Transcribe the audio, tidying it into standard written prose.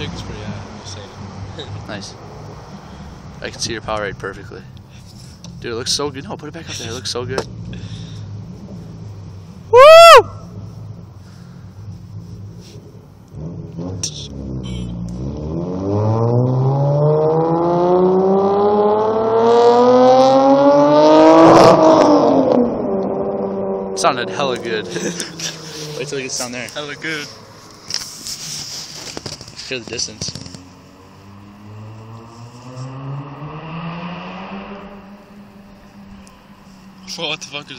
chicken's pretty high, I'm just saying. Nice. I can see your power rate perfectly. Dude, it looks so good. No, put it back up there. It looks so good. Woo! Sounded hella good. Wait till it gets down there. Hella good. Hear the distance. What the fuck is